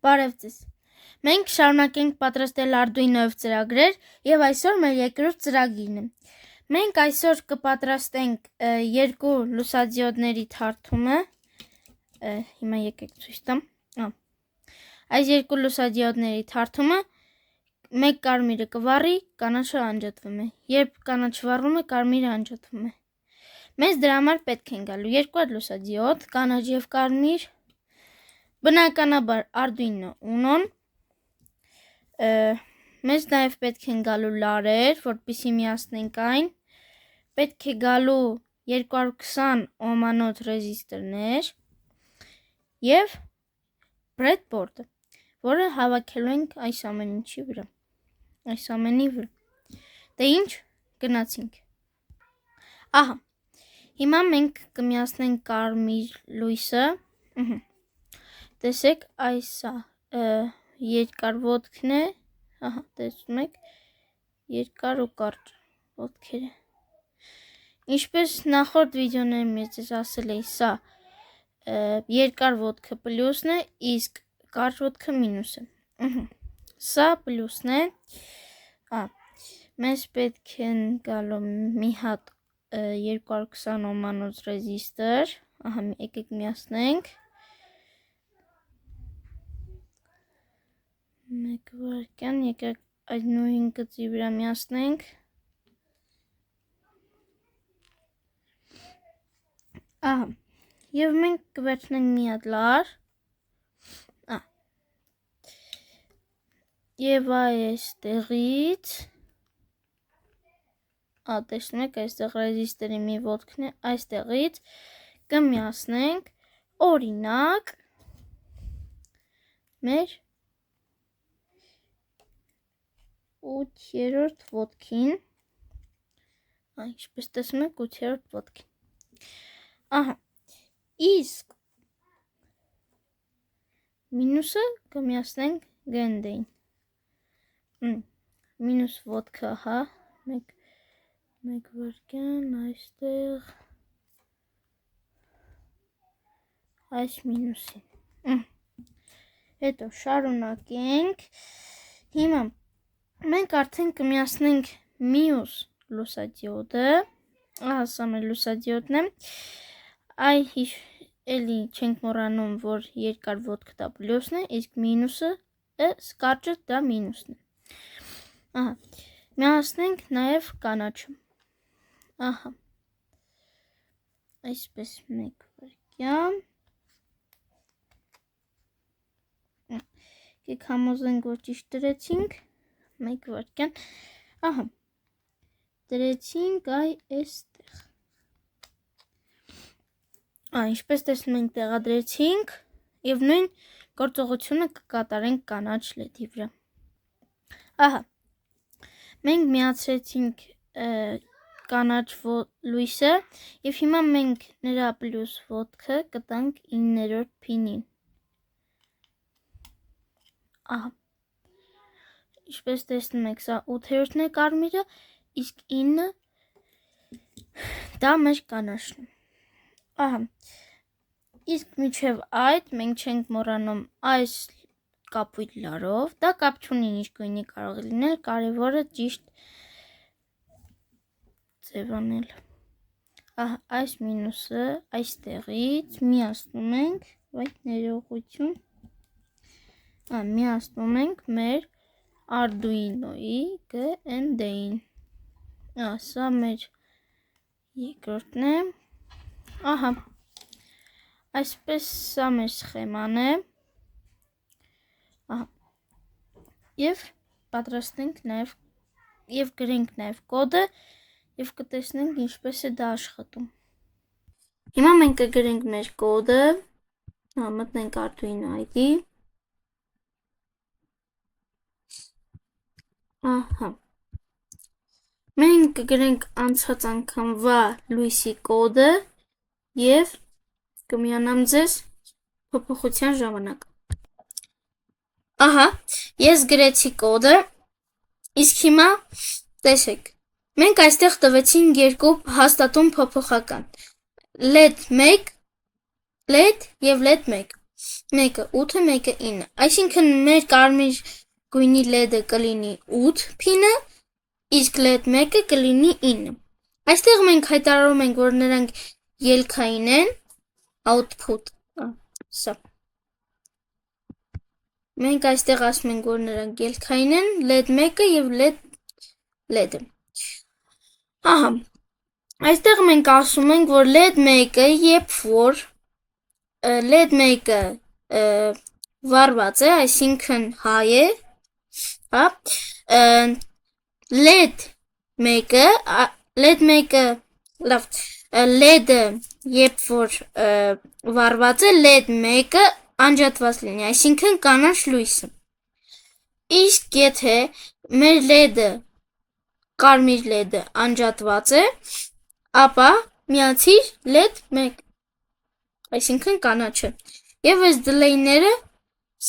Բարև ձեզ։ Մենք շարունակենք պատրաստել Arduino-ով ծրագրեր եւ այսօր մեր երկրորդ ծրագիրն է։ Մենք այսօր կպատրաստենք երկու լուսադիոդների թարթումը։ Հիմա եկեք ցույց տամ։ Այս երկու լուսադիոդների թարթումը մեկ կարմիրը կվառի, կանաչը անջատվում է։ Երբ կանաչը վառում է, կարմիրը անջատվում է։ Մեզ դրա համար պետք են գալու երկու հատ լուսադիոդ, կանաչ եւ կարմիր։ Բնականաբար Arduino Uno-ն մեզ նաև պետք են գալու լարեր, որպեսզի միացնենք այն, պետք է գալու 220 օհմանոց ռեզիստորներ եւ breadboard-ը, որը հավաքելու ենք այս ամեն ինչի վրա, այս ամենի վրա։ Դե ինչ, գնացինք։ Ահա, հիմա մենք կմիացնենք կարմիր լույսը, տեսեք, այսա երկար ոտքն է, ահա, տեսնում եք, երկար ու կարճ ոտքերը։ Ինչպես նախորդ վիդեոներում ես ձեզ ասել էի, սա երկար ոտքը պլյուսն է, իսկ կարճ ոտքը մինուսը։ Սա պլյուսն է, մեզ պետք են գալու մի հատ 220 օհմանոց ռեզիստոր, ահա, եկեք միացնենք։ Մեկ վարքյան, եկեք այդ նույն գծի վրա միացնենք։ Ահա, եւ մենք կվերցնենք մի հատ լար։ Եվ այստեղից, տեսնում եք, այստեղ ռեզիստորի մի ոտքն է, այստեղից կմիացնենք օրինակ մեր 8-րդ ոտքին, ինչպես տեսնում եք 8-րդ ոտքին, ահա, իսկ մինուսը կմիացնենք գնդեին, մինուս ոտքը, ահա, մեկ վարկյան, այստեղ, այս մինուսին, հետո շարունակենք, հիմա մենք արդեն կմիացնենք մյուս լուսադիոդը, ահա սա մեր լուսադիոդն է, էլի չենք մոռանում, որ երկար ոտքը դա պլյուսն է, իսկ մինուսը, կարճը դա մինուսն է, ահա, միացնենք նաև կանաչը, ահա, այսպես մեկ վարկյան, եկեք համոզենք, որ ճիշտ դրեցինք, մեկ վարկյան, ահա, դրեցինք այստեղ, ինչպես տեսնում ենք տեղադրեցինք և նույն գործողությունը կկատարենք կանաչ լեդի վրա, ահա, մենք միացրեցինք կանաչ լույսը և հիմա մենք նրա պլյուս ոտքը կտանք 9-րդ փինին, ահա, ինչպես տեսնում եք, սա 8-րդն է կարմիրը, իսկ 9 դա մեր կանաչն է, ահա, իսկ մինչև այդ մենք չենք մոռանում այս կապույտ լարով, դա կապ չունի ինչ գույնի կարող է լինել, կարևորը ճիշտ ձևանել, ահա, այս մինուսը այստեղից միացնում ենք, ներողություն, միացնում ենք մեր Arduino-ի գնդեին, սա մեր երկրորդն է, ահա, այսպես սա մեր սխեման է, ահա, և պատրաստենք նաև, և գրենք նաև կոդը, և կտեսնենք ինչպես է դա աշխատում, հիմա մենք կգրենք մեր կոդը, մտնենք Arduino ID, ահա, մենք կգրենք անցած անգամվա լույսի կոդը և կմիանամ ձեզ փոփոխության ժամանակ, ահա, ես գրեցի կոդը, իսկ հիմա տեսեք, մենք այստեղ տվեցինք երկու հաստատուն փոփոխական, LED 1 և LED 1, Մեկը 8-ը, մեկը 9։ Այսինքն մեր կարմիր գույնի LED-ը կլինի 8 փինը, իսկ LED 1-ը կլինի 9։ Այստեղ մենք հայտարարում ենք, որ նրանք ելքային են, output, սա։ Մենք այստեղ ասում ենք, որ նրանք ելքային են, LED 1-ը և LED-ը։ Ահա, այստեղ մենք ասում ենք, որ LED 1-ը, երբ որ LED 1-ը վարված է, այսինքն հայ է, հա, LED 1-ը, լավ, LED-ը, երբ որ վարված է, LED 1-ը անջատված լինի, այսինքն կանաչ լույսը։ Իսկ եթե մեր LED-ը, կարմիր LED-ը անջատված է, ապա միացիր LED 1, այսինքն կանաչը։ Եվ այս դլեյները,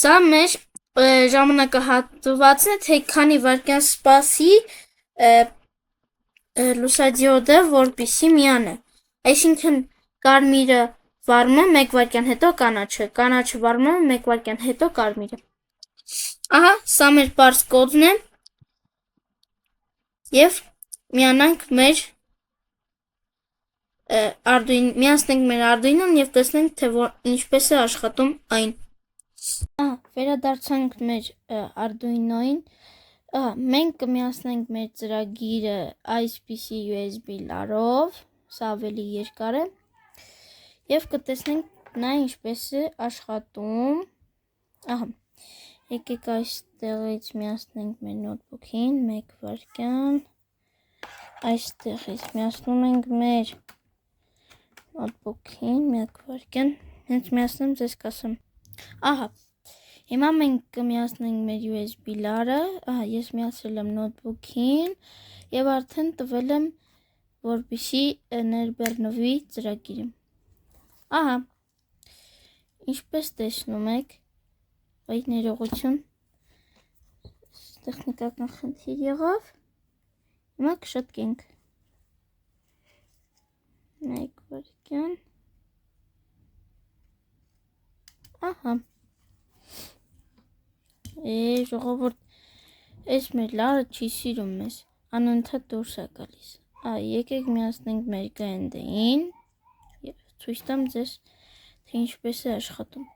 սա մեր ժամանակահատվածն է, թե քանի վայրկյան սպասի լուսադիոդը, որպեսզի միանա։ Այսինքն կարմիրը վառում է 1 վայրկյան հետո կանաչը, կանաչը վառում է 1 վայրկյան հետո կարմիրը։ Ահա, սա մեր պարզ կոդն է։ Եվ միանանք մեր միացնենք մեր Arduino-ն և տեսնենք, թե ինչպես է աշխատում այն։ Վերադարձանք մեր Arduino-ին, մենք կմիացնենք մեր ծրագիրը այսպիսի USB լարով, սա ավելի երկար է, և կտեսնենք նա ինչպես է աշխատում։ Եկեք այստեղից միացնենք մեր նոթբուքին, 1 վայրկյան, այստեղից միացնում ենք մեր նոթբուքին, 1 վայրկյան, հենց միացնեմ ձեզ կասեմ։ Ահա, հիմա մենք կմիացնենք մեր USB լարը, ես միացրել եմ նոթբուքին և արդեն տվել եմ, որպեսզի ներբեռնվի ծրագիրը։ Ահա, ինչպես տեսնում եք, այդ ներողություն, տեխնիկական խնդիր եղավ, հիմա կշտկենք։ 1 վայրկյան։ Ահա, ժողովուրդ, այս մեր լարը չի սիրում մեզ, անընդհատ դուրս է գալիս։ Եկեք միացնենք մեր GND-ին և ցույց տամ ձեզ, թե ինչպես է աշխատում։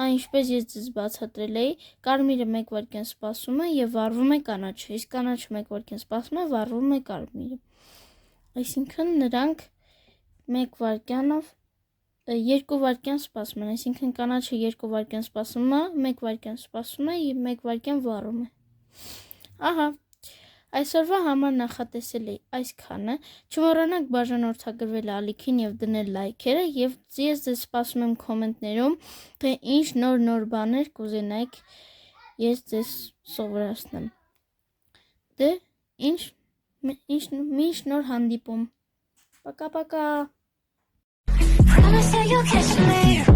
Ինչպես ես ձեզ բացատրել էի, կարմիրը 1 վայրկյան սպասում է և վառվում է կանաչը, իսկ կանաչը 1 վայրկյան սպասում է, վառվում է կարմիրը։ Այսինքն նրանք 1 վայրկյանով 2 վայրկյան սպասում են, այսինքն կանաչը 2 վայրկյան սպասում է, 1 վայրկյան սպասում է և 1 վայրկյան վառում է։ Ահա, այսօրվա համար նախատեսել էի այսքանը, չմոռանաք բաժանորդագրվել ալիքին և դնել լայքերը և ես ձեզ սպասում եմ կոմենտներում, թե ինչ նոր բաներ կուզենայիք ես ձեզ սովորացնեմ։ Դե, մինչ նոր հանդիպում։ Պակա-պակա։ Promise that you'll catch me.